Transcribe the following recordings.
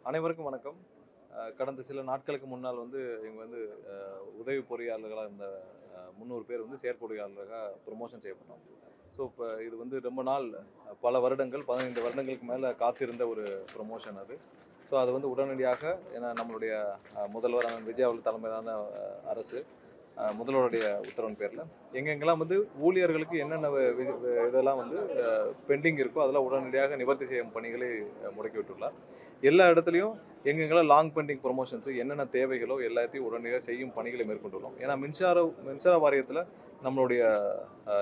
அனைவருக்கும் வணக்கம். கடந்த சில நாட்களுக்கு முன்னால் இவங்க உதவி பொறியாளர்களாக இருந்த 300 பேர் செயற்பொறியாளராக ப்ரொமோஷன் செய்யப்பட்டோம். ஸோ இப்போ இது ரொம்ப நாள், பல வருடங்கள், 15 வருடங்களுக்கு மேலே காத்திருந்த ஒரு ப்ரொமோஷன் அது. ஸோ அது உடனடியாக, ஏன்னா நம்மளுடைய முதல்வர் அண்ணன் விஜய் அவர்கள் தலைமையிலான அரசு, முதல்வருடைய உத்தரவின் பேரில் எங்கெங்கெல்லாம் ஊழியர்களுக்கு என்னென்ன இதெல்லாம் பெண்டிங் இருக்கோ அதெல்லாம் உடனடியாக நிவர்த்தி செய்யும் பணிகளை முடக்கி விட்டுள்ளார். எல்லா இடத்துலையும் எங்கெங்கெல்லாம் லாங் பெண்டிங் ப்ரொமோஷன்ஸ் என்னென்ன தேவைகளோ எல்லாத்தையும் உடனடியாக செய்யும் பணிகளை மேற்கொண்டுள்ளோம். ஏன்னா மின்சார வாரியத்தில் நம்மளுடைய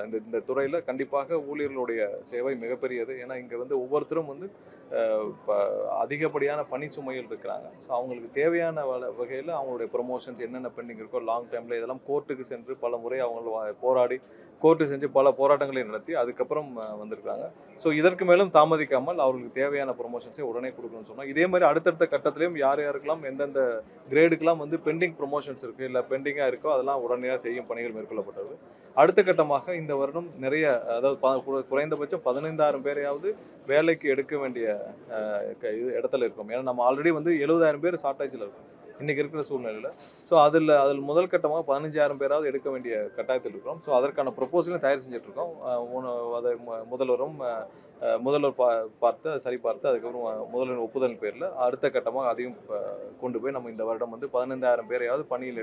இந்த இந்த துறையில் கண்டிப்பாக ஊழியர்களுடைய சேவை மிகப்பெரியது. ஏன்னா இங்கே ஒவ்வொருத்தரும் அதிகப்படியான பணி சுமைகள் இருக்கிறாங்க. ஸோ அவங்களுக்கு தேவையான வகையில் அவங்களுடைய ப்ரொமோஷன்ஸ் என்னென்ன பெண்டிங் இருக்கோ லாங் டைமில் இதெல்லாம் கோர்ட்டுக்கு சென்று பல முறை அவங்க போராடி கோர்ட்டு செஞ்சு பல போராட்டங்களை நடத்தி அதுக்கப்புறம் வந்திருக்காங்க. ஸோ இதற்கு மேலும் தாமதிக்காமல் அவர்களுக்கு தேவையான ப்ரொமோஷன்ஸை உடனே கொடுக்கணும்னு சொன்னோம். இதே மாதிரி அடுத்தடுத்த கட்டத்திலையும் யாருக்கெல்லாம் எந்தெந்த கிரேடுக்கெல்லாம் பெண்டிங் ப்ரொமோஷன்ஸ் இருக்குது, இல்லை பெண்டிங்காக இருக்கோ அதெல்லாம் உடனடியாக செய்யும் பணிகள் மேற்கொள்ளப்பட்டது. அடுத்த கட்டமாக இந்த வருடம் நிறைய, அதாவது குறைந்தபட்சம் 15,000 பேரையாவது வேலைக்கு எடுக்க வேண்டிய இடத்துல இருக்கும். ஏன்னா நம்ம ஆல்ரெடி 70,000 பேர் ஷார்ட்டேஜில் இருக்கும் இன்றைக்கி இருக்கிற சூழ்நிலையில். ஸோ அதில் முதல் கட்டமாக 15,000 பேராவது எடுக்க வேண்டிய கட்டாயத்தில் இருக்கிறோம். ஸோ அதற்கான ப்ரொப்போசலையும் தயார் செஞ்சிட்ருக்கோம். அதை முதல்வர் பார்த்து சரி பார்த்து அதுக்கப்புறம் முதல்வரின் ஒப்புதல் பேரில் அடுத்த கட்டமாக அதையும் கொண்டு போய் நம்ம இந்த வருடம் 15,000 பேரையாவது பணியில்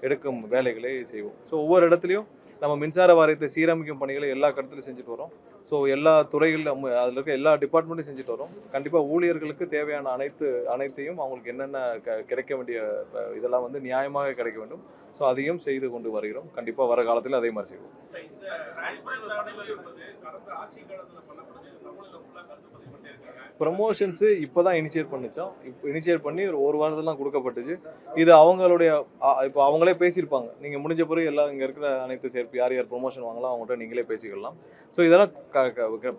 எடுக்கும் வேலைகளை செய்வோம். ஸோ ஒவ்வொரு இடத்துலையும் நம்ம மின்சார வாரியத்தை சீரமைக்கும் பணிகளை எல்லா கட்டத்திலும் செஞ்சுட்டு வரோம். ஸோ எல்லா துறைகளிலும் அதில் இருக்க எல்லா டிபார்ட்மெண்ட்டும் செஞ்சுட்டு வரோம். கண்டிப்பாக ஊழியர்களுக்கு தேவையான அனைத்தையும் அவங்களுக்கு என்னென்ன கிடைக்க வேண்டிய இதெல்லாம் நியாயமாக கிடைக்க வேண்டும். ஸோ அதையும் செய்து கொண்டு வருகிறோம். கண்டிப்பாக வர காலத்தில் அதே மாதிரி செய்வோம். ப்ரமோஷன்ஸு இப்போ தான் இனிஷியேட் பண்ணிச்சோம். இப்போ இனிஷியேட் பண்ணி ஒரு வாரத்தில் கொடுக்கப்பட்டுச்சு. இது அவங்களுடைய இப்போ அவங்களே பேசியிருப்பாங்க. நீங்கள் முடிஞ்ச பிறகு எல்லாம் இங்கே இருக்கிற அனைத்து சேர்ப்பு யார் யார் ப்ரொமோஷன் வாங்கலாம் அவங்கள்ட்ட நீங்களே பேசிக்கலாம். ஸோ இதெல்லாம்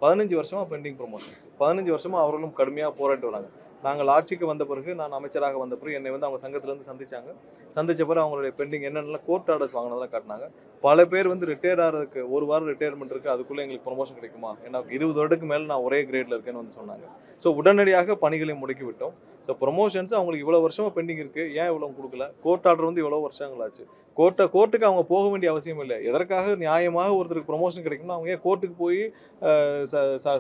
15 வருஷமாக பெண்டிங் ப்ரொமோஷன்ஸ். 15 வருஷமாக அவர்களும் கடுமையாக போராட்டு வராங்க. நாங்கள் ஆட்சிக்கு வந்த பிறகு, நான் அமைச்சராக வந்த பிறகு என்னை அவங்க சங்கத்திலேருந்து சந்தித்த பிறகு அவங்களுடைய பெண்டிங் என்னென்னலாம் கோர்ட் ஆர்டர்ஸ் வாங்கினதெல்லாம் காட்டினாங்க. பல பேர் ரிட்டையர்ட் ஆகிறதுக்கு ஒரு வாரம் ரிட்டையர்மெண்ட் இருக்குது, அதுக்குள்ளே எங்களுக்கு ப்ரொமோஷன் கிடைக்குமா, ஏன்னா 20 வருடத்துக்கு மேலே நான் ஒரே கிரேடில் இருக்கேன்னு சொன்னாங்க. ஸோ உடனடியாக பணிகளை முடக்கி விட்டோம். ஸோ ப்ரொமோஷன்ஸ் அவங்களுக்கு இவ்வளோ வருஷமாக பெண்டிங் இருக்குது, ஏன் இவ்வளோ கொடுக்கல? கோர்ட் ஆர்டர் இவ்வளோ வருஷங்களாச்சு. கோர்ட்டுக்கு அவங்க போக வேண்டிய அவசியம் இல்லை. எதற்காக நியாயமாக ஒருத்தருக்கு ப்ரொமோஷன் கிடைக்கும்னா அவங்க ஏன் கோர்ட்டுக்கு போய்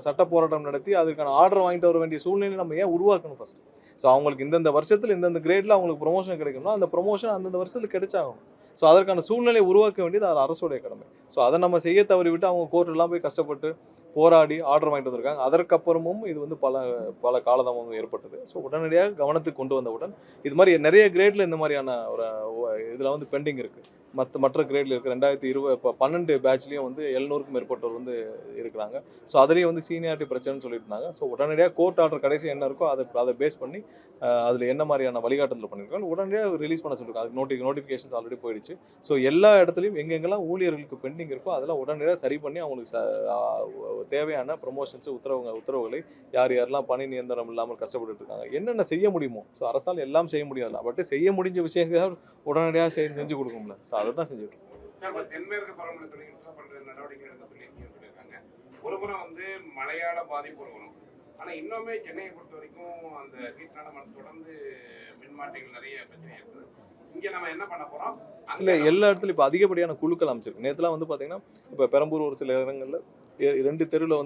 சட்ட போராட்டம் நடத்தி அதுக்கான ஆர்டர் வாங்கிட்டு வர வேண்டிய சூழ்நிலை நம்ம ஏன் உருவாக்கணும் ஃபர்ஸ்ட்? ஸோ அவங்களுக்கு இந்தந்த வருஷத்தில் இந்தந்த கிரேடில் அவங்களுக்கு ப்ரொமோஷன் கிடைக்கணும்னா அந்த ப்ரொமோஷன் அந்தந்த வருஷத்தில் கிடைச்சாகணும். ஸோ அதற்கான சூழ்நிலையை உருவாக்க வேண்டியது அது அரசுடைய கடமை. ஸோ அதை நம்ம செய்ய தவறிவிட்டு அவங்க கோர்ட்டெல்லாம் போய் கஷ்டப்பட்டு போராடி ஆர்டர் வாங்கிட்டு வந்திருக்காங்க. அதற்கப்புறமும் இது பல காலதாமதம் ஏற்பட்டது. ஸோ உடனடியாக கவனத்துக்கு கொண்டு வந்தவுடன் இது மாதிரி நிறைய கிரேடில் இந்த மாதிரியான ஒரு இதில் பெண்டிங் இருக்குது. மற்ற கிரேடில் இருக்குது. 2012 பேட்ச்லேயும் 700க்கும் மேற்பட்டவர் இருக்கிறாங்க. ஸோ அதுலேயும் சீனியாரிட்டி பிரச்சனைன்னு சொல்லிட்டு இருந்தாங்க. ஸோ உடனடியாக கோர்ட் ஆர்டர் கடைசி என்ன இருக்கோ அதை பேஸ் பண்ணி அதில் என்ன மாதிரியான வழிகாட்டுதல் பண்ணியிருக்காங்க உடனடியாக ரிலீஸ் பண்ண சொல்லியிருக்காங்க. அதுக்கு நோட்டிஃபிகேஷன்ஸ் ஆல்ரெடி போயிடுச்சு. ஸோ எல்லா இடத்துலையும் எங்கெங்கெல்லாம் ஊழியர்களுக்கு பெண்டிங் இருக்கோ அதெல்லாம் உடனடியாக சரி பண்ணி அவங்களுக்கு தேவையான ப்ரொமோஷன்ஸ் உத்தரவுகளை யாரெல்லாம் பணி நியந்திரம் இல்லாமல் கஷ்டப்பட்டு இருக்காங்க என்னென்ன செய்ய முடியுமோ. ஸோ அரசால் எல்லாம் செய்ய முடியாது, பட் செய்ய முடிஞ்ச விஷயங்கள் உடனடியாக செஞ்சு கொடுக்கும்ல. ஸோ அதை தான் செஞ்சுட்டு இருக்கோம். தென்மேற்கு பருவமழை பண்ற நடவடிக்கை எடுக்க சொல்லியிருக்காங்க. ஒரு புறம் மழையால பாதிப்பு வரும். ஆனா இன்னுமே சென்னையை பொறுத்த வரைக்கும் அந்த வீட்டான தொடர்ந்து மின்மாற்றிகள் நிறைய பிரச்சனை இருக்குது. இங்க நம்ம என்ன பண்ண போறோம்? இல்லை, எல்லா இடத்துலையும் இப்போ அதிகப்படியான குழுக்கள் அமைச்சிருக்கு. நேற்றுலாம் பார்த்தீங்கன்னா இப்போ பெரம்பூர் ஒரு சில இடங்களில் 2 தெருவில்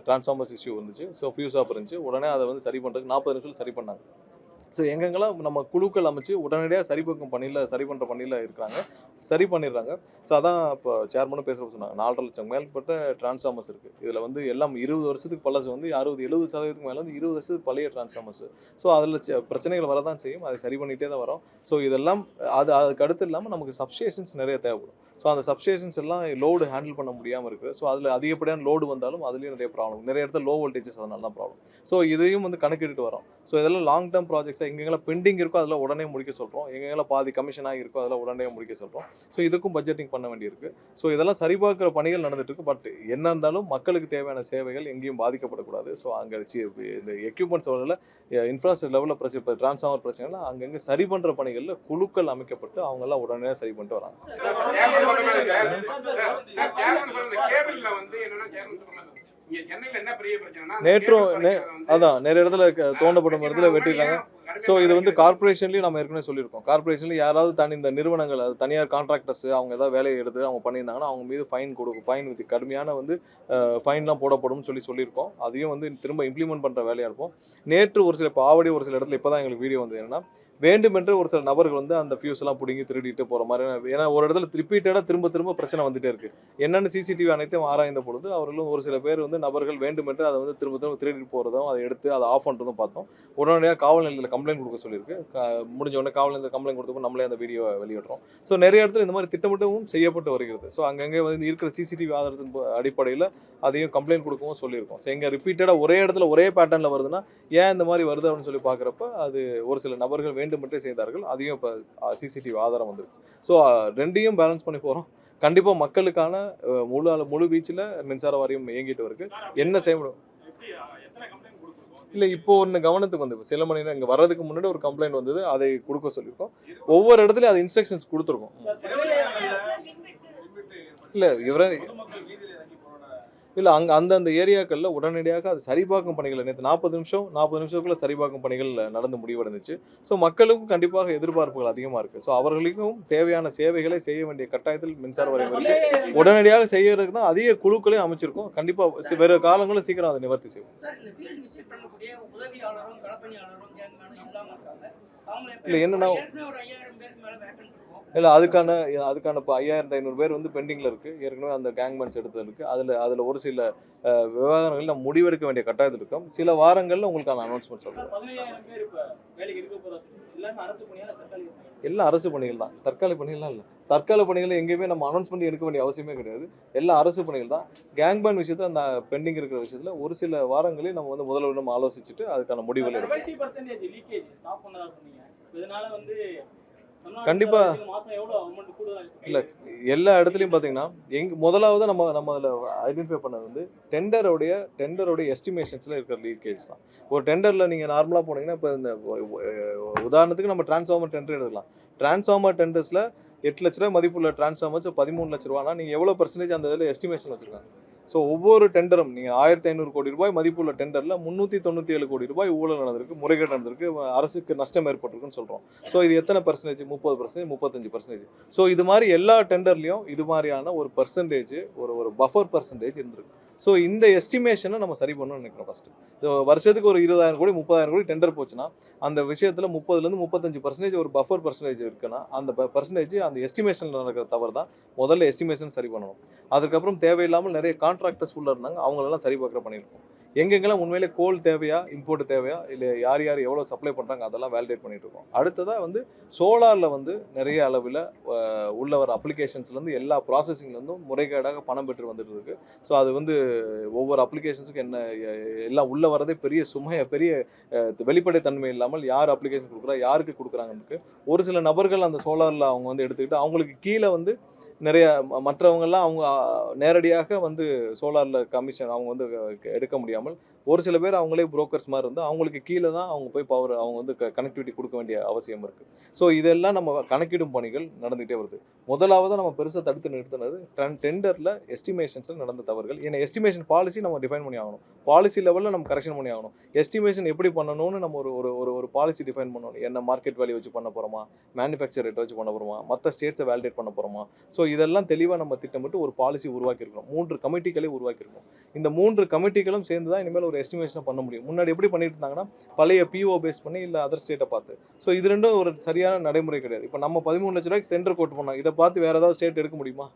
டிரான்ஸ்ஃபார்மர்ஸ் இஷ்யூ வந்துச்சு. ஸோ ஃபியூஸ் ஆஃப் இருந்துச்சு. உடனே அதை சரி பண்ணுறதுக்கு 40 நிமிஷத்தில் சரி பண்ணாங்க. ஸோ எங்கெங்கெல்லாம் நம்ம குழுக்கள் அமைச்சு உடனடியாக சரி பண்ணுற பணியில் இருக்கிறாங்க, சரி பண்ணிடுறாங்க. ஸோ அதான் இப்போ சேர்மனும் பேசுகிறப்ப சொன்னாங்க, 4.5 லட்சம் மேற்பட்ட டிரான்ஸ்ஃபார்மர்ஸ் இருக்குது. இதில் எல்லாம் 20 வருஷத்துக்கு பழசு 60-70% மேலே 20 வருஷத்துக்கு பழைய டிரான்ஸ்ஃபார்மர்ஸ். ஸோ அதில் பிரச்சனைகள் வரதான் செய்யும். அதை சரி பண்ணிகிட்டே தான் வரோம். ஸோ இதெல்லாம் அதுக்கு அடுத்து இல்லாமல் நமக்கு சப்ஸ்டேஷன்ஸ் நிறைய தேவைப்படும். ஸோ அந்த சப்ஸ்டேஷன்ஸ் எல்லாம் லோடு ஹேண்டில் பண்ண முடியாமல் இருக்குது. ஸோ அதில் அதிகப்படியான லோடு வந்தாலும் அதுலேயும் நிறைய ப்ராப்ளம், நிறைய இடத்துல லோ வோல்டேஜஸ், அதனால தான் ப்ராப்ளம். ஸோ இதையும் கணக்கிட்டு வரோம். ஸோ இதெல்லாம் லாங் டேர்ம் ப்ராஜெக்ட்ஸாக எங்கெங்கெல்லாம் பெண்டிங் இருக்கோ அதில் உடனே முடிக்க சொல்கிறோம். எங்கெங்கெல்லாம் பாதி கமிஷனாக இருக்கோ அதில் உடனே முடிக்க சொல்கிறோம். ஸோ இதுக்கும் பட்ஜெட்டிங் பண்ண வேண்டியிருக்கு. ஸோ இதெல்லாம் சரிபார்க்குற பணிகள் நடந்துட்டு இருக்கு. பட் என்ன இருந்தாலும் மக்களுக்கு தேவையான சேவைகள் எங்கேயும் பாதிக்கப்படக்கூடாது. ஸோ அங்கே இந்த எக்யூப்மெண்ட்ஸ் லெவலில், இன்ஃப்ராஸ்ட்ரக்சர் லெவலில் பிரச்சனை, இப்போ டிரான்ஸ்ஃபார்மர் பிரச்சனைலாம் அங்கங்கே சரி பண்ணுற பணிகளில் குழுக்கள் அமைக்கப்பட்டு அவங்கெல்லாம் உடனே சரி பண்ணிட்டு வராங்க. இங்க சென்னையில என்ன பெரிய பிரச்சனைனா நேற்றும் அதான் நிறைய இடத்துல தோண்டப்படும் இடத்துல வெட்டிடுறாங்க. ஸோ இது வந்து கார்பரேஷன்லையும் நம்ம ஏற்கனவே சொல்லியிருக்கோம். கார்பரேஷன்லையும் யாராவது இந்த நிறுவனங்கள் அது தனியார் கான்ட்ராக்டர்ஸ் அவங்க ஏதாவது வேலையை எடுத்து அவங்க பண்ணியிருந்தாங்கன்னா அவங்க மீது ஃபைன் வித் கடுமையான வந்து ஃபைன்லாம் போடப்படும்னு சொல்லியிருக்கோம். அதையும் வந்து திரும்ப இம்ப்ளிமெண்ட் பண்ணுற வேலையாக இருப்போம். நேற்று ஒரு சில ஆவடி ஒரு சில இடத்துல இப்போ தான் எங்களுக்கு வீடியோ வந்து என்னன்னா வேண்டுமென்று ஒரு சில நபர்கள் வந்து அந்த ஃபியூஸ் எல்லாம் பிடுங்கி திருடிட்டு போற மாதிரி. ஏன்னா ஒரு இடத்துல ரிப்பீட்டடா திரும்ப பிரச்சனை வந்துட்டே இருக்கு. என்னன்னு சிசிடிவி அனைத்தையும் ஆராய்ந்த பொழுது அவர்களும் ஒரு சில பேர் வந்து நபர்கள் வேண்டுமென்று அதை வந்து திரும்ப திருடிட்டு போறதும் அதை எடுத்து அதை ஆஃப் பண்றதும் பார்த்தோம். உடனடியாக காவல் நிலையத்தில் கம்ப்ளைண்ட் கொடுக்க சொல்லியிருக்கு. முடிஞ்ச உடனே காவல் நிலையத்தில் கம்ப்ளைண்ட் கொடுத்தப்போ நம்மளே அந்த வீடியோ வெளியிடுறோம். ஸோ நிறைய இடத்துல இந்த மாதிரி திட்டமிட்டவும் செய்யப்பட்டு வருகிறது. ஸோ அங்கங்கே வந்து இருக்கிற சிசிடிவி ஆதாரத்தின் அடிப்படையில் அதையும் கம்ப்ளைண்ட் கொடுக்கவும் சொல்லியிருக்கோம். ஸோ எங்கே ரிப்பீட்டடாக ஒரே இடத்துல ஒரே பேட்டர்னில் வருதுன்னா ஏன் இந்த மாதிரி வருது அப்படின்னு சொல்லி பார்க்குறப்ப அது ஒரு சில நபர்கள் வேண்டுமென்றே செய்தார்கள். அதையும் இப்போ சிசிடிவி ஆதாரம் வந்திருக்கு. ஸோ ரெண்டையும் பேலன்ஸ் பண்ணி போகிறோம். கண்டிப்பாக மக்களுக்கான முழு வீச்சில் மின்சார வாரியம் இயங்கிட்டு இருக்கு. என்ன செய்ய முடியும் இல்லை, இப்போ ஒன்று கவனத்துக்கு வந்து சில மணி நேரம் இங்கே வர்றதுக்கு முன்னாடி ஒரு கம்ப்ளைண்ட் வந்தது. அதை கொடுக்க சொல்லியிருக்கோம். ஒவ்வொரு இடத்துலையும் அது இன்ஸ்ட்ரக்ஷன்ஸ் கொடுத்துருக்கோம். இல்லை இல்லை அந்தந்த ஏரியாக்களில் உடனடியாக அது சரிபார்க்கும் பணிகள் நேற்று 40 நிமிஷத்துக்குள்ள சரிபார்க்கும் பணிகள் நடந்து முடிவடைந்துச்சு. ஸோ மக்களுக்கும் கண்டிப்பாக எதிர்பார்ப்புகள் அதிகமாக இருக்குது. ஸோ அவர்களுக்கும் தேவையான சேவைகளை செய்ய வேண்டிய கட்டாயத்தில் மின்சார வாரியம் இருக்குது. உடனடியாக செய்யறதுக்கு தான் அதிக குழுக்களையும் அமைச்சிருக்கோம். கண்டிப்பாக வேறு காலங்களும் சீக்கிரம் அதை நிவர்த்தி செய்வோம். இல்லை என்னன்னா இல்லை அதுக்கான இப்போ 5500 பேர் வந்து பெண்டிங்கில் இருக்குது. ஏற்கனவே அந்த கேங்மேன்ஸ் எடுத்தது இருக்குது. அதில் ஒரு சில விவகாரங்கள் நம்ம முடிவெடுக்க வேண்டிய கட்டாயத்தில் இருக்கோம். சில வாரங்களில் உங்களுக்கான அனௌன்ஸ்மெண்ட் சொல்கிறோம். எல்லாம் அரசு பணிகள் தான், தற்காலிக பணிகள்லாம் இல்லை. தற்காலிக பணிகளை எங்கேயுமே நம்ம அனௌன்ஸ்மெண்ட் எடுக்க வேண்டிய அவசியமே கிடையாது. எல்லாம் அரசு பணிகள் தான். கேங்மேன் விஷயத்தில் அந்த பெண்டிங் இருக்கிற விஷயத்தில் ஒரு சில வாரங்களில் நம்ம வந்து முதல்ல நம்ம ஆலோசிச்சுட்டு அதுக்கான முடிவுகள் எடுப்போம். கண்டிப்பா இல்ல எல்லா இடத்துலயும் பாத்தீங்கன்னா முதலாவது நம்ம அதுல ஐடென்டிஃபை பண்ணது வந்து டெண்டரோடைய எஸ்டிமேஷன்ஸ்ல இருக்கிற லீக்கேஜ் தான். ஒரு டெண்டர்ல நீங்க நார்மலா போனீங்கன்னா இப்ப இந்த உதாரணத்துக்கு நம்ம டிரான்ஸ்ஃபார்மர் டெண்டர் எடுக்கலாம். டிரான்ஸ்ஃபார்மர் டெண்டர்ஸ்ல 8 லட்ச ரூபாய் மதிப்புள்ள டிரான்ஸ்ஃபார்மர்ஸ் 13 லட்ச ரூபானா நீங்க எவ்வளவு பெர்சன்டேஜ் அந்த இதில் எஸ்டிமேஷன் வச்சிருக்காங்க. ஸோ ஒவ்வொரு டெண்டரும் நீங்கள் 1500 கோடி ரூபாய் மதிப்புள்ள டெண்டரில் 397 கோடி ரூபாய் ஊழல் நடந்திருக்கு, முறைகேடு நடந்திருக்கு, அரசுக்கு நஷ்டம் ஏற்பட்டிருக்குன்னு சொல்கிறோம். ஸோ இது எத்தனை பர்சன்டேஜ்? 30%, 35%. ஸோ இது மாதிரி எல்லா டெண்டர்லையும் இது மாதிரியான ஒரு பர்சன்டேஜ் ஒரு பஃபர் பர்சன்டேஜ் இருந்திருக்கு. ஸோ இந்த எஸ்டிமேஷனை நம்ம சரி பண்ணணும்னு நினைக்கிறோம். ஃபஸ்ட்டு வருஷத்துக்கு ஒரு 20,000 கோடி 30,000 கோடி டெண்டர் போச்சுன்னா அந்த விஷயத்தில் 30லேருந்து 35% ஒரு பஃபர் பர்சன்டேஜ் இருக்குன்னா அந்த பர்சன்டேஜ் அந்த எஸ்டிமேஷனில் நடக்கிற தவறு தான். முதல்ல எஸ்டிமேஷன் சரி பண்ணணும். அதுக்கப்புறம் தேவையில்லாமல் நிறைய கான்ட்ராக்டர்ஸ் உள்ள இருந்தாங்க, அவங்களெல்லாம் சரி பார்க்குற பண்ணியிருக்கோம். எங்கெங்கெல்லாம் உண்மையிலே கோல் தேவையா, இம்போர்ட் தேவையா, இல்லை யார் எவ்வளோ சப்ளை பண்ணுறாங்க அதெல்லாம் வேலிடேட் பண்ணிட்டு இருக்கோம். அடுத்ததாக வந்து சோலாரில் வந்து நிறைய அளவில் உள்ள வர அப்ளிகேஷன்ஸ்லேருந்து எல்லா ப்ராசஸிங்லேருந்தும் முறைகேடாக பணம் பெற்று வந்துட்டு இருக்கு. ஸோ அது வந்து ஒவ்வொரு அப்ளிகேஷன்ஸுக்கு எல்லாம் உள்ளே வரதே பெரிய பெரிய வெளிப்படைத்தன்மை இல்லாமல் யார் அப்ளிகேஷன் கொடுக்குறா, யாருக்கு கொடுக்குறாங்கன்னு ஒரு சில நபர்கள் அந்த சோலாரில் அவங்க வந்து எடுத்துக்கிட்டு அவங்களுக்கு கீழே வந்து நிறைய மற்றவங்கெல்லாம் அவங்க நேரடியாக வந்து சோலாரில் கமிஷன் அவங்க வந்து எடுக்க முடியாமல் ஒரு சில பேர் அவங்களே புரோக்கர்ஸ் மாதிரி இருந்து அவங்களுக்கு கீழே தான் அவங்க போய் பவர் அவங்க வந்து கனெக்டிவிட்டி கொடுக்க வேண்டிய அவசியம் இருக்குது. ஸோ இதெல்லாம் நம்ம கணக்கிடும் பணிகள் நடந்துகிட்டே வருது. முதலாவது நம்ம பெருசாக தடுத்து நிறுத்தினது டெண்டரில் எஸ்டிமேஷன்ஸில் நடந்த தவறுகள். ஏன்னா எஸ்டிமேஷன் பாலிசி நம்ம டிஃபைன் பண்ணி ஆகணும். பாலிசி லெவலில் நம்ம கரெக்ஷன் பண்ணி ஆகணும். எஸ்டிமேஷன் எப்படி பண்ணணும்னு நம்ம ஒரு பாலிசி டிஃபைன் பண்ணணும். என்ன மார்க்கெட் வேல்யூ வச்சு பண்ண போகிறோமா, மேனுஃபேக்சர் ரேட் வச்சு பண்ண போகிறோமா, மற்ற ஸ்டேட்ஸை வேலிடேட் பண்ண போகிறோமா. ஸோ இதெல்லாம் தெளிவாக நம்ம திட்டமிட்டு ஒரு பாலிசி உருவாக்கியிருக்கோம். 3 கமிட்டிகளை உருவாக்கியிருக்கோம். இந்த 3 கமிட்டிகளும் சேர்ந்து தான் இனிமேல் ஒரு எஸ்டிமேஷனை பண்ண முடியும். முன்னாடி எப்படி பண்ணிட்டு இருந்தாங்கன்னா பழைய பிஓ பேஸ் பண்ணி இல்லை அதர் ஸ்டேட்டை பார்த்து. ஸோ இது ரெண்டும் ஒரு சரியான நடைமுறை கிடையாது. இப்போ நம்ம 13 லட்ச ரூபாய்க்கு டெண்டர் கோட் பண்ணோம். இதை பார்த்து வேறு ஏதாவது ஸ்டேட் எடுக்க முடியுமா?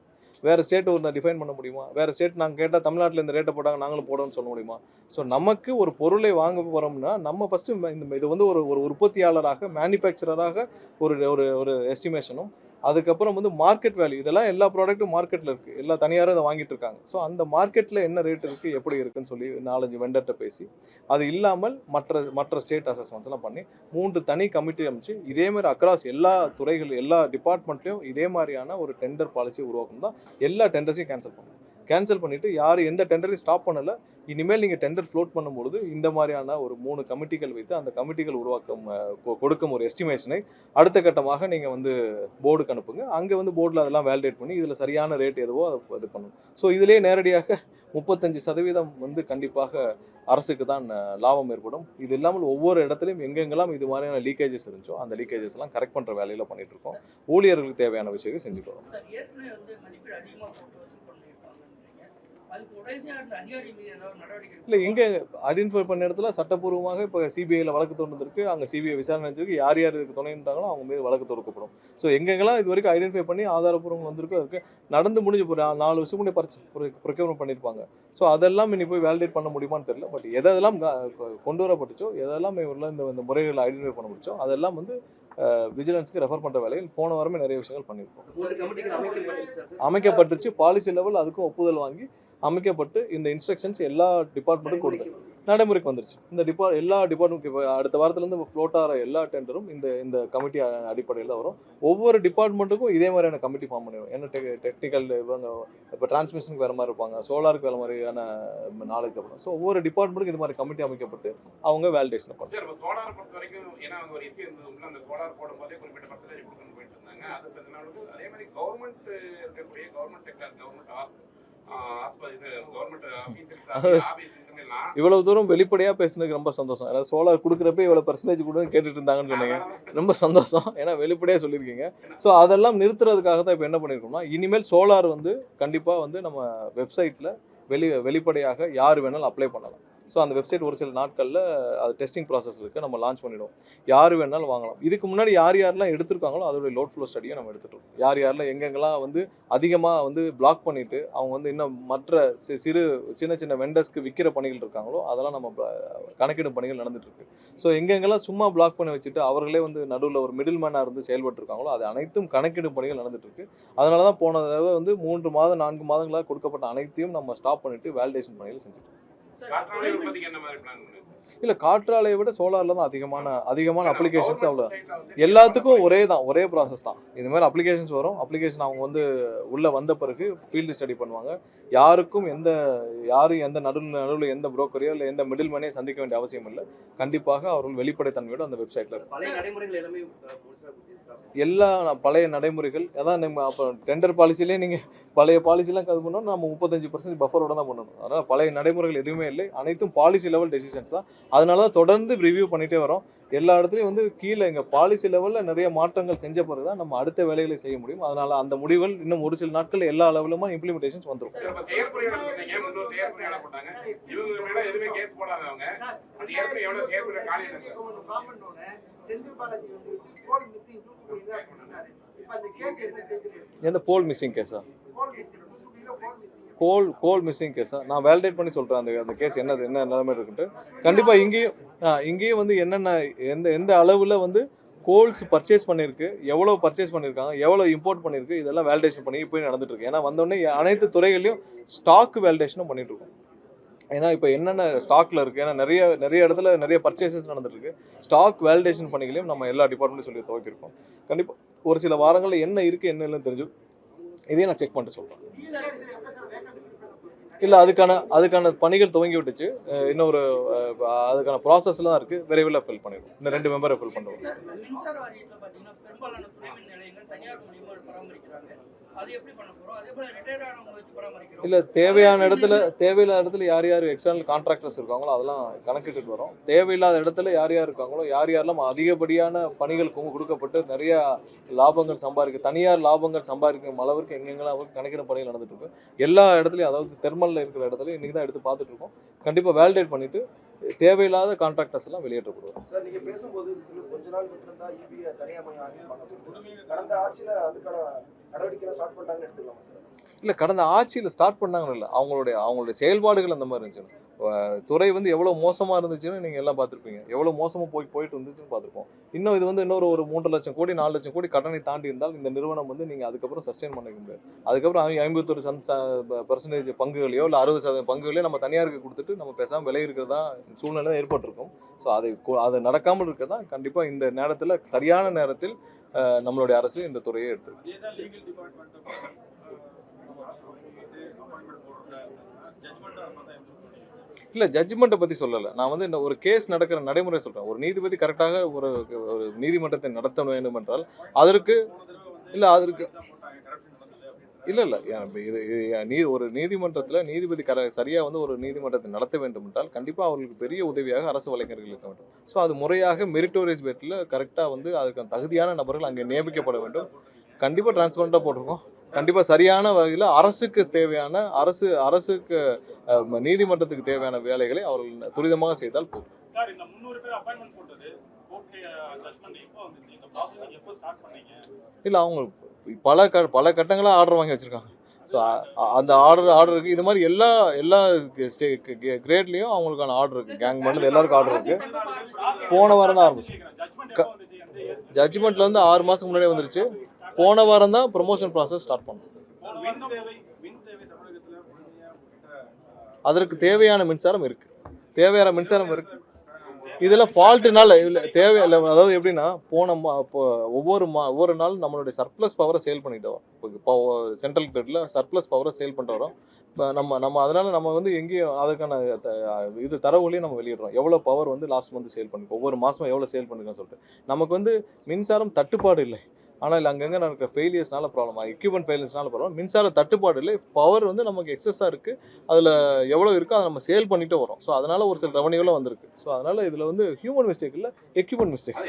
வேறு ஸ்டேட் ஒரு டிஃபைன் பண்ண முடியுமா? வேறு ஸ்டேட் நாங்கள் கேட்டால் தமிழ்நாட்டில் இந்த ரேட்டை போட்டாங்க நாங்களும் போடணும்னு சொல்ல முடியுமா? ஸோ நமக்கு ஒரு பொருளை வாங்க போகிறோம்னா நம்ம ஃபஸ்ட்டு இது வந்து ஒரு உற்பத்தியாளராக மேனுஃபேக்சரராக ஒரு எஸ்டிமேஷனும் அதுக்கப்புறம் வந்து மார்க்கெட் வேல்யூ இதெல்லாம் எல்லா ப்ராடக்ட்டும் மார்க்கெட்டில் இருக்குது. எல்லா தனியாரும் இதை வாங்கிட்டு இருக்காங்க. ஸோ அந்த மார்க்கெட்டில் என்ன ரேட் இருக்குது, எப்படி இருக்குன்னு சொல்லி 4-5 வெண்டர்கிட்ட பேசி அது இல்லாமல் மற்ற ஸ்டேட் அசஸ்மெண்ட்ஸ்லாம் பண்ணி 3 தனி கமிட்டி அமைச்சு இதே மாதிரி அக்ராஸ் எல்லா துறைகள் எல்லா டிபார்ட்மெண்ட்லையும் இதே மாதிரியான ஒரு டெண்டர் பாலிசியை உருவாக்கணும் தான். எல்லா டெண்டர்ஸையும் கேன்சல் பண்ணிவிட்டு யார் எந்த டெண்டரையும் ஸ்டாப் பண்ணலை. இனிமேல் நீங்கள் டெண்டர் ஃப்ளோட் பண்ணும்பொழுது இந்த மாதிரியான ஒரு 3 கமிட்டிகள் வைத்து அந்த கமிட்டிகள் கொடுக்கும் ஒரு எஸ்டிமேஷனை அடுத்த கட்டமாக நீங்கள் வந்து போர்டுக்கு அனுப்புங்க. அங்கே வந்து போர்டில் அதெல்லாம் வேலிடேட் பண்ணி இதில் சரியான ரேட் எதுவோ அதை இது பண்ணணும். ஸோ இதிலே நேரடியாக 35% வந்து கண்டிப்பாக அரசுக்கு தான் லாபம் ஏற்படும். இது இல்லாமல் ஒவ்வொரு இடத்துலையும் எங்கெங்கெல்லாம் இது மாதிரியான லீக்கேஜஸ் இருந்துச்சோ அந்த லீக்கேஜஸ் எல்லாம் கரெக்ட் பண்ணுற வேலையில் பண்ணிட்டு இருக்கோம். ஊழியர்களுக்கு தேவையான விஷயங்கள் செஞ்சுக்கிறோம். சார் ஏற்கனவே வந்து மதிப்பீடு அதிகமாக போட்டு வசூல் பண்ணியிருக்காங்கன்றீங்க. அதுக்கு உடனே அந்த அதிகாரி மீது ஏதாவது நடவடிக்கை இல்லை எங்கே ஐடென்டிஃபை பண்ண இடத்துல சட்டப்பூர்வமாக இப்போ சிபிஐயில் வழக்கு தொடர்ந்துருக்கு. அங்கே சிபிஐ விசாரணை செஞ்சிருக்கு. யார் யார் இதுக்கு துணைன்றாங்களோ அவங்க மீது வழக்கு தொடுக்கப்படும். ஸோ எங்கெங்கெல்லாம் இது வரைக்கும் ஐடென்டிஃபை பண்ணி ஆதாரப்பூர்வம் வந்திருக்கோ அதுக்கு நடந்து முடிஞ்சு போகிற 4 வருஷம் கூட ப்ரொக்யூர்மெண்ட் பண்ணியிருப்பாங்க. ஸோ அதெல்லாம் இனி போய் வேலிடேட் பண்ண முடியுமான்னு தெரியல. பட் எதெல்லாம் கொண்டு வரப்பட்டுச்சோ எதெல்லாம் இவரில் இந்த முறைகளை ஐடென்டிஃபை பண்ண முடிச்சோ அதெல்லாம் வந்து விஜிலன்ஸ்க்கு ரெஃபர் பண்ணுற வேலையில் போன வாரமே நிறைய விஷயங்கள் பண்ணியிருக்கோம். அமைக்கப்பட்டுருச்சு. பாலிசி லெவல் அதுக்கும் ஒப்புதல் வாங்கி அமைக்கப்பட்டு இந்த இன்ஸ்ட்ரக்ஷன்ஸ் எல்லா டிபார்ட்மெண்ட்டும் கொடுத்து நடைமுறைக்கு வந்துருச்சு. இந்த எல்லா டிபார்ட்மெண்ட் இப்போ அடுத்த வாரத்துலேருந்து ஃப்ளோட் ஆகிற எல்லா டெண்டரும் இந்த கமிட்டி அடிப்படையில் தான் வரும். ஒவ்வொரு டிபார்ட்மெண்ட்டுக்கும் இதே மாதிரியான கமிட்டி ஃபார்ம் பண்ணிடுவோம். ஏன்னா டெக்னிக்கல் இவங்க இப்போ டிரான்ஸ்மிஷனுக்கு வேறு மாதிரி இருப்பாங்க, சோலாருக்கு வேறு மாதிரியான நாலேஜ் தேவைப்படும். ஸோ ஒவ்வொரு டிபார்ட்மெண்ட்டுக்கும் இது மாதிரி கமிட்டி அமைக்கப்பட்டு அவங்க வேலிடேஷன் பண்ணுவாங்க. சோலார் பொறுத்த வரைக்கும் ஏன்னா ஒரு இஷ்யூ இருந்தது, அந்த சோலார் போடும்போதே குறிப்பிட்ட பர்சன்டேஜ் கொடுக்கணும் போயிட்டு இருந்தாங்க. அதே மாதிரி கவர்மெண்ட் இருக்கக்கூடிய கவர்மெண்ட் செக்டர் இவ்வளவு தூரம் வெளிப்படையா பேசுனதுக்கு ரொம்ப சந்தோஷம். ஏன்னா சோலார் கொடுக்குறப்ப இவ்வளவு பெர்சன்டேஜ் கூட கேட்டுட்டு இருந்தாங்கன்னு சொன்னீங்க. ரொம்ப சந்தோஷம். ஏன்னா வெளிப்படையா சொல்லியிருக்கீங்க. ஸோ அதெல்லாம் நிறுத்துறதுக்காக தான் இப்போ என்ன பண்ணியிருக்கோம்னா இனிமேல் சோலார் வந்து கண்டிப்பா வந்து நம்ம வெப்சைட்ல வெளிப்படையாக யார் வேணாலும் அப்ளை பண்ணலாம். ஸோ அந்த வெப்சைட் ஒரு சில நாட்களில் அது டெஸ்டிங் ப்ராசஸ் இருக்குது, நம்ம லான்ச் பண்ணிவிடுவோம். யார் வேணாலும் வாங்கலாம். இதுக்கு முன்னாடி யார் யாரெல்லாம் எடுத்திருக்காங்களோ அதோடைய லோட் ஃப்ளோ ஸ்டடியை நம்ம எடுத்துட்டோம். யார் யாரெல்லாம் எங்கெங்கெல்லாம் வந்து அதிகமாக வந்து பிளாக் பண்ணிவிட்டு அவங்க வந்து இன்னும் மற்ற சிறு சின்ன சின்ன வெண்டர்ஸ்க்கு விற்கிற பணிகள் இருக்காங்களோ அதெல்லாம் நம்ம கணக்கிடும் பணிகள் நடந்துட்டுருக்கு. ஸோ எங்கெங்கெல்லாம் சும்மா பிளாக் பண்ணி வச்சுட்டு அவர்களே வந்து நடுவில் ஒரு மிடில் மேனாக இருந்து செயல்பட்டுருக்காங்களோ அது அனைத்தும் கணக்கிடும் பணிகள் நடந்துட்டுருக்கு. அதனால தான் போன தடவை வந்து 3 மாதம் 4 மாதங்களாக கொடுக்கப்பட்ட அனைத்தையும் நம்ம ஸ்டாப் பண்ணிவிட்டு வேலிடேஷன் பணிகள் செஞ்சுட்டோம். இல்ல காற்றாலையை விட சோலார்ல தான் அதிகமான அப்ளிகேஷன்ஸ். அவ்வளோ எல்லாத்துக்கும் ஒரே ப்ராசஸ் தான். இது மாதிரி அப்ளிகேஷன்ஸ் வரும். அப்ளிகேஷன் அவங்க வந்து உள்ள வந்த பிறகு ஃபீல்டு ஸ்டடி பண்ணுவாங்க. யாரும் எந்த நடுவில் எந்த புரோக்கரையோ இல்லை எந்த மிடில் மேனையோ சந்திக்க வேண்டிய அவசியம் இல்லை. கண்டிப்பாக அவர்கள் வெளிப்படைத்தன்மையோட அந்த வெப்சைட்ல எல்லா பழைய நடைமுறைகள் அதான் நம்ம அப்போ டெண்டர் பாலிசிலே நீங்கள் பழைய பாலிசிலாம் இது பண்ணோம். நம்ம 35% பஃபரோட தான் பண்ணணும். அதனால் பழைய நடைமுறைகள் எதுவுமே இல்லை. அனைத்தும் பாலிசி லெவல் டெசிஷன்ஸ் தான். அதனால தான் தொடர்ந்து ரிவ்யூ பண்ணிகிட்டே வரோம். எல்லா இடத்துலையும் வந்து கீழே எங்கள் பாலிசி லெவலில் நிறைய மாற்றங்கள் செஞ்ச பிறகு தான் நம்ம அடுத்த வேலைகளை செய்ய முடியும். அதனால் அந்த முடிவுகள் இன்னும் ஒரு சில நாட்கள் எல்லா லெவலுமா இம்ப்ளிமெண்டேஷன்ஸ் வந்துடும். எந்த போல் மிஸ்ஸிங் கேஸா? கோல் மிஸ்ஸிங் கேஸா? நான் வேலிடேட் பண்ணி சொல்கிறேன் அந்த கேஸ் என்ன நிலைமை இருக்குன்ட்டு. கண்டிப்பாக இங்கேயும் வந்து எந்த அளவில் வந்து கோல்ஸ் பர்ச்சேஸ் பண்ணியிருக்கு, எவ்வளோ பர்ச்சேஸ் பண்ணியிருக்காங்க, எவ்வளோ இம்போர்ட் பண்ணியிருக்கு, இதெல்லாம் வேலிடேஷன் பண்ணி இப்போ நடந்துட்டு இருக்கு. ஏன்னா வந்தோடனே அனைத்து துறைகளையும் ஸ்டாக் வேலிடேஷனும் பண்ணிட்டு இருக்கோம். ஏன்னா இப்போ என்னென்ன ஸ்டாக்ல இருக்குது, ஏன்னா நிறைய இடத்துல நிறைய பர்ச்சேசஸ் நடந்துருக்கு. ஸ்டாக் வேலிடேஷன் பணிகளையும் நம்ம எல்லா டிபார்ட்மெண்ட்டும் சொல்லி துவக்கியிருக்கோம். கண்டிப்பாக ஒரு சில வாரங்களில் என்ன இருக்குது என்ன இல்லைன்னு தெரிஞ்சு இதையும் நான் செக் பண்ணிட்டு சொல்கிறேன். இல்லை அதுக்கான பணிகள் துவங்கி விட்டுச்சு. இன்னும் அதுக்கான ப்ராசஸ்ல தான் இருக்குது. விரைவில் ஃபில் பண்ணிடுவோம். இந்த 2 மெம்பரை ஃபில் பண்ணுவோம். மின்சார வாரியத்தில் பார்த்தீங்கன்னா பெரும்பாலான துணைமின் நிலையங்கள் தனியார் மூலியமாக பராமரிக்கிறாங்க. அது எப்படி பண்ண போகிறோம்? அதே போல் ரிட்டையர்ட் ஆனவங்க வச்சு பராமரிக்கிறோம். இல்லை தேவையான இடத்துல யார் எக்ஸ்டர்னல் கான்ட்ராக்டர்ஸ் இருக்காங்களோ அதெல்லாம் கணக்கிட்டு வரோம். தேவையில்லாத இடத்துல யார் இருக்காங்களோ யாரெல்லாம் அதிகப்படியான பணிகள் கொடுக்கப்பட்டு நிறைய லாபங்கள் தனியார் லாபங்கள் சம்பாதிக்கும் அளவிற்கு எங்கெங்கெல்லாம் கணக்கிடும் பணிகள் நடந்துட்டு இருக்கு. எல்லா இடத்துலையும், அதாவது தெர்மலில் இருக்கிற இடத்துல இன்னைக்கு தான் எடுத்து பார்த்துட்டு இருக்கோம். கண்டிப்பாக வேலிடேட் பண்ணிட்டு தேவையில்லாத கான்ட்ராக்டர்ஸ் எல்லாம் வெளியேற்றப்படுவோம். சார், நீங்க பேசும்போது இன்னும் கொஞ்ச நாள் விட்டுருந்தா ஈபியை கடந்த ஆட்சியில அதுக்கான நடவடிக்கை ஸ்டார்ட் பண்ணாங்கன்னு எடுத்துக்கலாம் சார்? இல்லை கடந்த ஆட்சியில் ஸ்டார்ட் பண்ணாங்கன்னு இல்லை, அவங்களுடைய செயல்பாடுகள் அந்த மாதிரி இருந்துச்சு. துறை வந்து எவ்வளோ மோசமாக இருந்துச்சுன்னு நீங்கள் எல்லாம் பார்த்துருப்பீங்க. எவ்வளோ மோசமாக போயிட்டு இருந்துச்சுன்னு பார்த்துருப்போம். இன்னும் இது வந்து இன்னொரு 3 லட்சம் கோடி 4 லட்சம் கோடி கடனை தாண்டி இருந்தால் இந்த நிறுவனம் வந்து நீங்கள் அதுக்கப்புறம் சஸ்டெயின் பண்ணிக்க முடியாது. அதுக்கப்புறம் 51% பங்குகளையோ இல்லை 60% பங்குகளையோ நம்ம தனியாருக்கு கொடுத்துட்டு நம்ம பேசாமல் விலை இருக்கிறதா சூழ்நிலை தான் ஏற்பட்டிருக்கும். ஸோ அது நடக்காமல் இருக்க தான் கண்டிப்பாக இந்த நேரத்தில் சரியான நேரத்தில் நம்மளுடைய அரசு இந்த துறையை எடுத்துருக்கு. இல்லை ஜட்ஜ்மெண்ட்டை பற்றி சொல்லலை. நான் வந்து இந்த ஒரு கேஸ் நடக்கிற நடைமுறை சொல்கிறேன். ஒரு நீதிபதி கரெக்டாக ஒரு நீதிமன்றத்தை நடத்த வேண்டும் என்றால் அதற்கு இல்லை இது ஒரு நீதிமன்றத்தில் நீதிபதி சரியாக வந்து ஒரு நீதிமன்றத்தை நடத்த வேண்டும் என்றால் கண்டிப்பாக அவர்களுக்கு பெரிய உதவியாக அரசு வழக்கறிஞர்கள் இருக்க வேண்டும். ஸோ அது முறையாக மெரிட்டோரியஸ் பேட்டில் கரெக்டாக வந்து அதுக்கு தகுதியான நபர்கள் அங்கே நியமிக்கப்பட வேண்டும். கண்டிப்பாக டிரான்ஸ்பரண்டாக போட்டிருக்கோம். கண்டிப்பாக சரியான வகையில் அரசுக்கு தேவையான அரசுக்கு நீதிமன்றத்துக்கு தேவையான வேலைகளை அவர்கள் துரிதமாக செய்தால் போதும். சார், இந்த 300 பேர் அப்பாயின்மெண்ட் போட்டது கோர்ட் ஜட்ஜ்மெண்ட் எப்போ வந்துச்சு? இந்த ப்ராசஸிங் எப்போ ஸ்டார்ட் பண்ணீங்க? இல்லை அவங்க பல கட்டங்களாக ஆர்டர் வாங்கி வச்சுருக்காங்க. ஸோ அந்த ஆர்டருக்கு இது மாதிரி எல்லா கிரேட்லேயும் அவங்களுக்கான ஆர்டர் இருக்குது. கேங் மண்டல எல்லாருக்கும் ஆர்டர் இருக்குது. போன வாரம் தான் ஆரம்பிச்சு. ஜட்ஜ்மெண்ட்ல வந்து 6 மாதத்துக்கு முன்னாடியே வந்துருச்சு. போன வாரம் தான் ப்ரொமோஷன் ப்ராசஸ் ஸ்டார்ட் பண்ணோம். அதற்கு தேவையான மின்சாரம் இருக்கு. இதெல்லாம் ஃபால்ட்டுனால இல்லை தேவையில்லை. அதாவது எப்படின்னா ஒவ்வொரு நாளும் நம்மளுடைய சர்ப்ளஸ் பவரை சேல் பண்ணிட்டு வரோம். இப்போ சென்ட்ரல் கிரிட்ல சர்ப்ளஸ் பவரை சேல் பண்ணிட்டு வரோம். இப்போ நம்ம அதனால நம்ம வந்து எங்கேயும் அதுக்கான தரவுகளையும் நம்ம வெளியிடுறோம். எவ்வளோ பவர் வந்து லாஸ்ட் மந்த் சேல் பண்ணிருக்கோம், ஒவ்வொரு மாதம் எவ்வளோ சேல் பண்ணிருக்கோம்னு சொல்லிட்டு. நமக்கு வந்து மின்சாரம் தட்டுப்பாடு இல்லை. ஆனால் அங்கங்கே நடக்கிற ஃபெயிலியர்ஸ்னால ப்ராப்ளம், எக்யூப்மெண்ட் ஃபெயிலியர்ஸ்னால ப்ராப்ளம். மின்சார தட்டுப்பாடு இல்லை, பவர் வந்து நமக்கு எக்ஸஸாக இருக்குது. அதில் எவ்வளோ இருக்கோ அதை நம்ம சேல் பண்ணிட்டு வரோம். ஸோ அதனால் ஒரு சில ரெவன்யூலாம் வந்திருக்கு. ஸோ அதனால் இதில் வந்து ஹியூமன் மிஸ்டேக் இல்லை, எக்யூப்மெண்ட் மிஸ்டேக்.